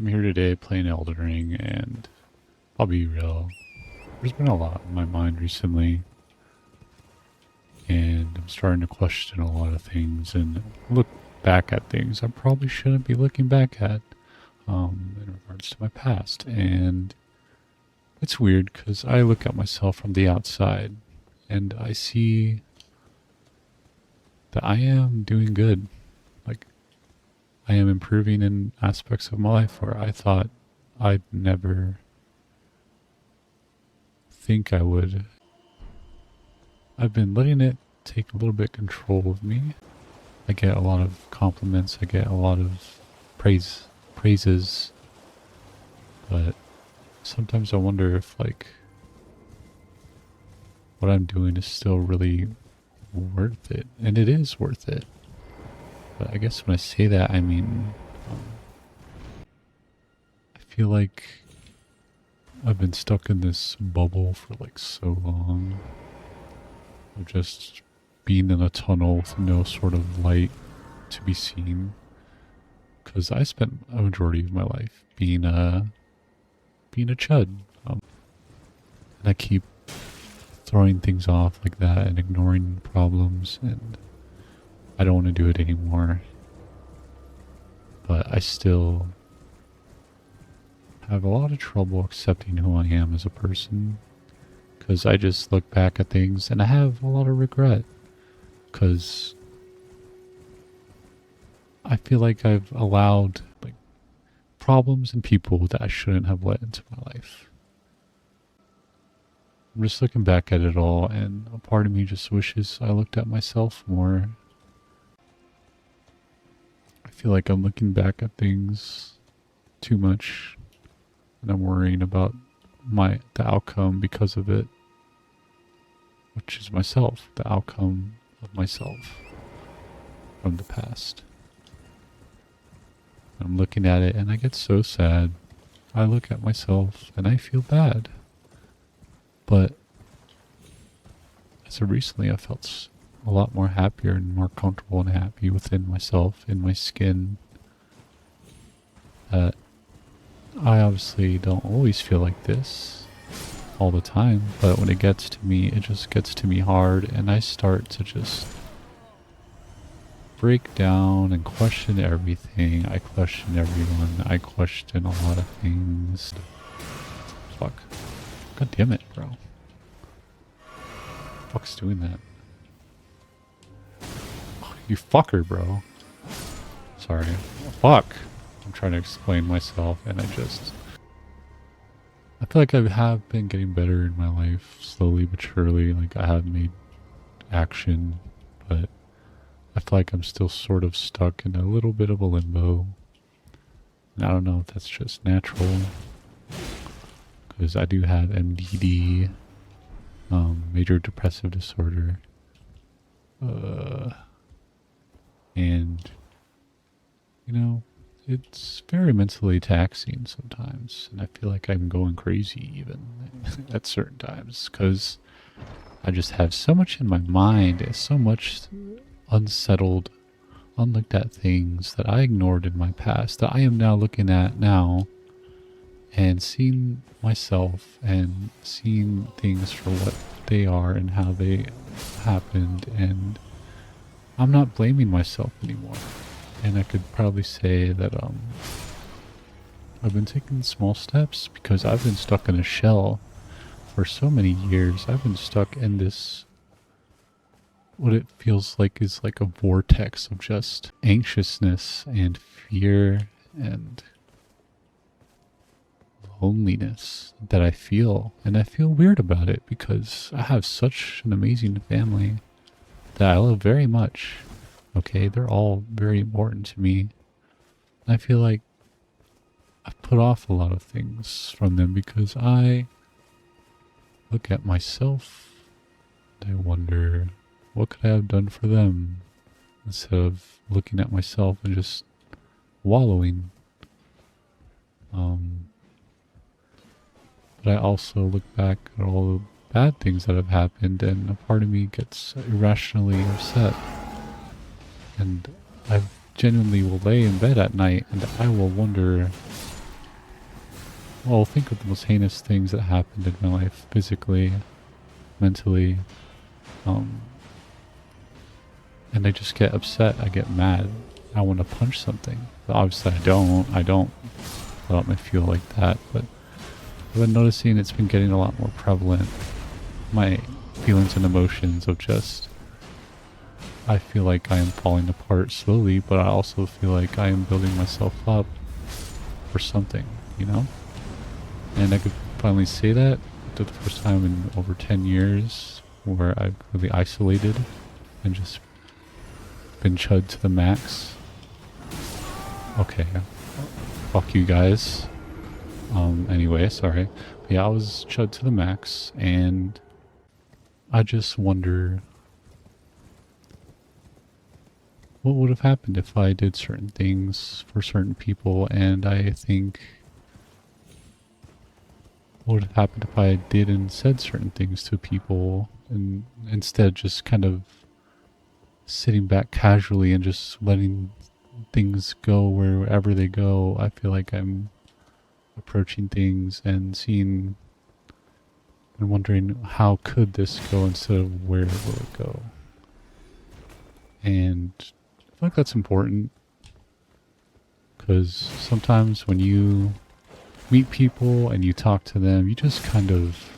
I'm here today playing Elden Ring, and I'll be real. There's been a lot in my mind recently, and I'm starting to question a lot of things and look back at things I probably shouldn't be looking back at in regards to my past. And it's weird because I look at myself from the outside and I see that I am doing good. Like, I am improving in aspects of my life where I thought I'd never think I would. I've been letting it take a little bit control of me. I get a lot of compliments, I get a lot of praises, but sometimes I wonder if what I'm doing is still really worth it. And it is worth it. But I guess when I say that, I mean, I feel like I've been stuck in this bubble for so long of just being in a tunnel with no sort of light to be seen. Because I spent a majority of my life being a chud, and I keep throwing things off like that and ignoring problems, and I don't want to do it anymore. But I still have a lot of trouble accepting who I am as a person, because I just look back at things and I have a lot of regret, because I feel like I've allowed problems and people that I shouldn't have let into my life. I'm just looking back at it all, and a part of me just wishes I looked at myself more. I feel like I'm looking back at things too much, and I'm worrying about the outcome because of it, which is myself, the outcome of myself from the past. I'm looking at it and I get so sad. I look at myself and I feel bad. But as of recently, I felt a lot more happier and more comfortable and happy within myself, in my skin. That I obviously don't always feel like this all the time, but when it gets to me, it just gets to me hard, and I start to just break down and question everything. I question everyone. I question a lot of things. Fuck. God damn it, bro. Fuck's doing that? Oh, you fucker, bro. Sorry. Fuck. I'm trying to explain myself, and I feel like I have been getting better in my life, slowly but surely. Like, I have made action, but I feel like I'm still sort of stuck in a little bit of a limbo. And I don't know if that's just natural, because I do have MDD, major depressive disorder, and, it's very mentally taxing sometimes, and I feel like I'm going crazy even at certain times, because I just have so much in my mind, so much unsettled, unlooked at things that I ignored in my past that I am now looking at now and seeing myself and seeing things for what they are and how they happened, and I'm not blaming myself anymore. And I could probably say that I've been taking small steps, because I've been stuck in a shell for so many years. I've been stuck in this, what it feels like is like a vortex of just anxiousness and fear and loneliness that I feel. And I feel weird about it, because I have such an amazing family that I love very much. Okay, they're all very important to me. I feel like I've put off a lot of things from them, because I look at myself and I wonder, what could I have done for them, instead of looking at myself and just wallowing. But I also look back at all the bad things that have happened, and a part of me gets irrationally upset. And I genuinely will lay in bed at night and I will wonder well, think of the most heinous things that happened in my life, physically, mentally, um, and I just get upset. I get mad. I want to punch something. But obviously, I don't. I don't let out my feel like that. But I've been noticing it's been getting a lot more prevalent. My feelings and emotions of just, I feel like I am falling apart slowly, but I also feel like I am building myself up for something, you know? And I could finally say that for the first time in over 10 years where I've really isolated and just been chud to the max. Okay, fuck you guys. Anyway, sorry. But yeah, I was chud to the max, and I just wonder what would have happened if I did certain things for certain people, and I think what would have happened if I did and said certain things to people, and instead just kind of sitting back casually and just letting things go wherever they go. I feel like I'm approaching things and seeing and wondering how could this go instead of where will it go. And I feel like that's important because sometimes when you meet people and you talk to them, you just kind of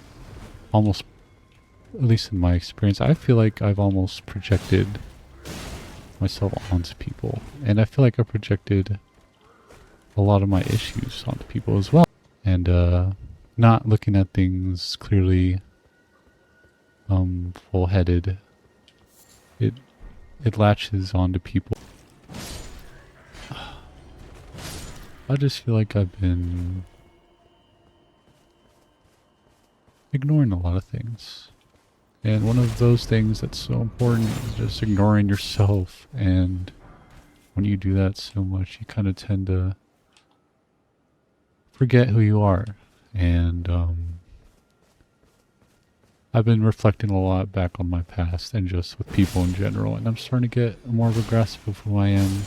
almost, at least in my experience, I feel like I've almost projected myself onto people. And I feel like I projected a lot of my issues onto people as well. And not looking at things clearly, full-headed, it latches onto people. I just feel like I've been ignoring a lot of things. And one of those things that's so important is just ignoring yourself. And when you do that so much, you kind of tend to forget who you are. And I've been reflecting a lot back on my past and just with people in general. And I'm starting to get more of a grasp of who I am.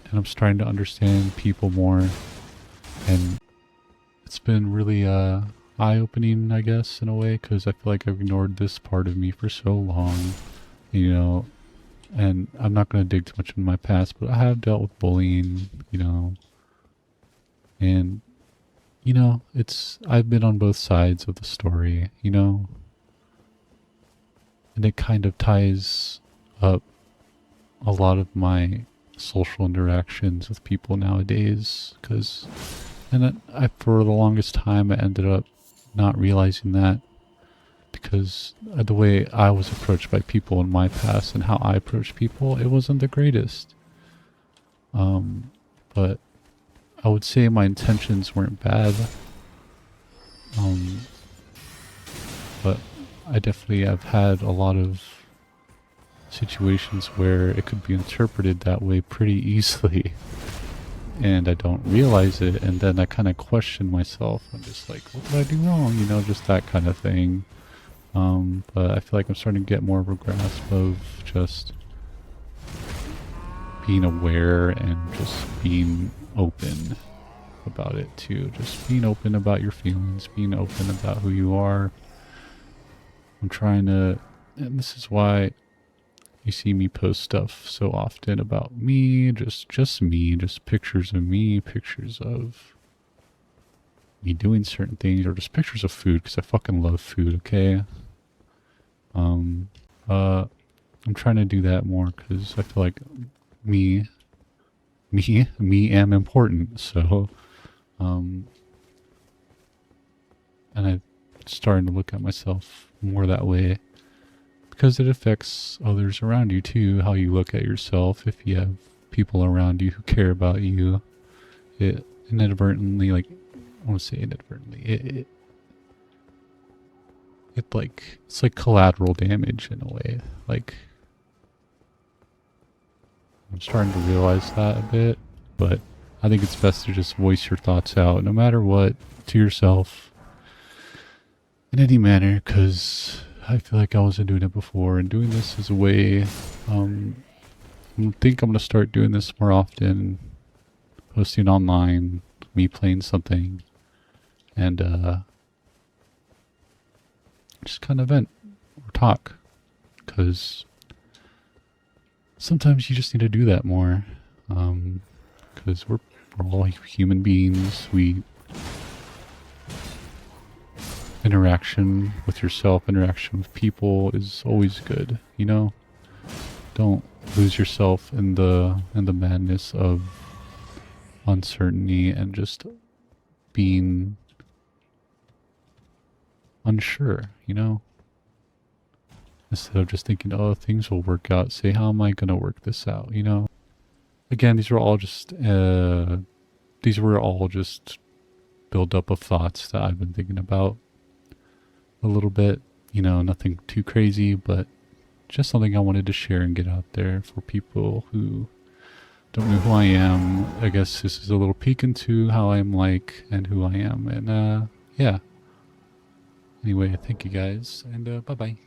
And I'm starting to understand people more. And it's been really eye-opening, I guess, in a way, because I feel like I've ignored this part of me for so long, you know, and I'm not going to dig too much into my past, but I have dealt with bullying, you know, and, you know, I've been on both sides of the story, you know, and it kind of ties up a lot of my social interactions with people nowadays, because, and for the longest time, I ended up not realizing that because the way I was approached by people in my past and how I approached people, it wasn't the greatest. But I would say my intentions weren't bad. But I definitely have had a lot of situations where it could be interpreted that way pretty easily. And I don't realize it, and then I kind of question myself. I'm just like, what did I do wrong? You know, just that kind of thing. But I feel like I'm starting to get more of a grasp of just being aware and just being open about it too. Just being open about your feelings, being open about who you are. I'm trying to, and this is why you see me post stuff so often about me, just me, just pictures of me, pictures of me doing certain things, or just pictures of food, because I fucking love food, okay? I'm trying to do that more, because I feel like me am important, so, and I'm starting to look at myself more that way. Because it affects others around you too, how you look at yourself. If you have people around you who care about you, it inadvertently, like, I want to say inadvertently, it's like collateral damage in a way. Like, I'm starting to realize that a bit, but I think it's best to just voice your thoughts out, no matter what, to yourself, in any manner, because I feel like I wasn't doing it before, and doing this is a way, I think I'm going to start doing this more often, posting online, me playing something, and just kind of vent or talk, because sometimes you just need to do that more, because we're all human beings. We interaction with yourself, interaction with people is always good, you know? Don't lose yourself in the madness of uncertainty and just being unsure, you know? Instead of just thinking, oh, things will work out, say, how am I gonna work this out, you know? Again, these were all just build up of thoughts that I've been thinking about a little bit, you know, nothing too crazy, but just something I wanted to share and get out there for people who don't know who I am. I guess this is a little peek into how I'm like and who I am. And yeah. Anyway, thank you guys, and bye bye.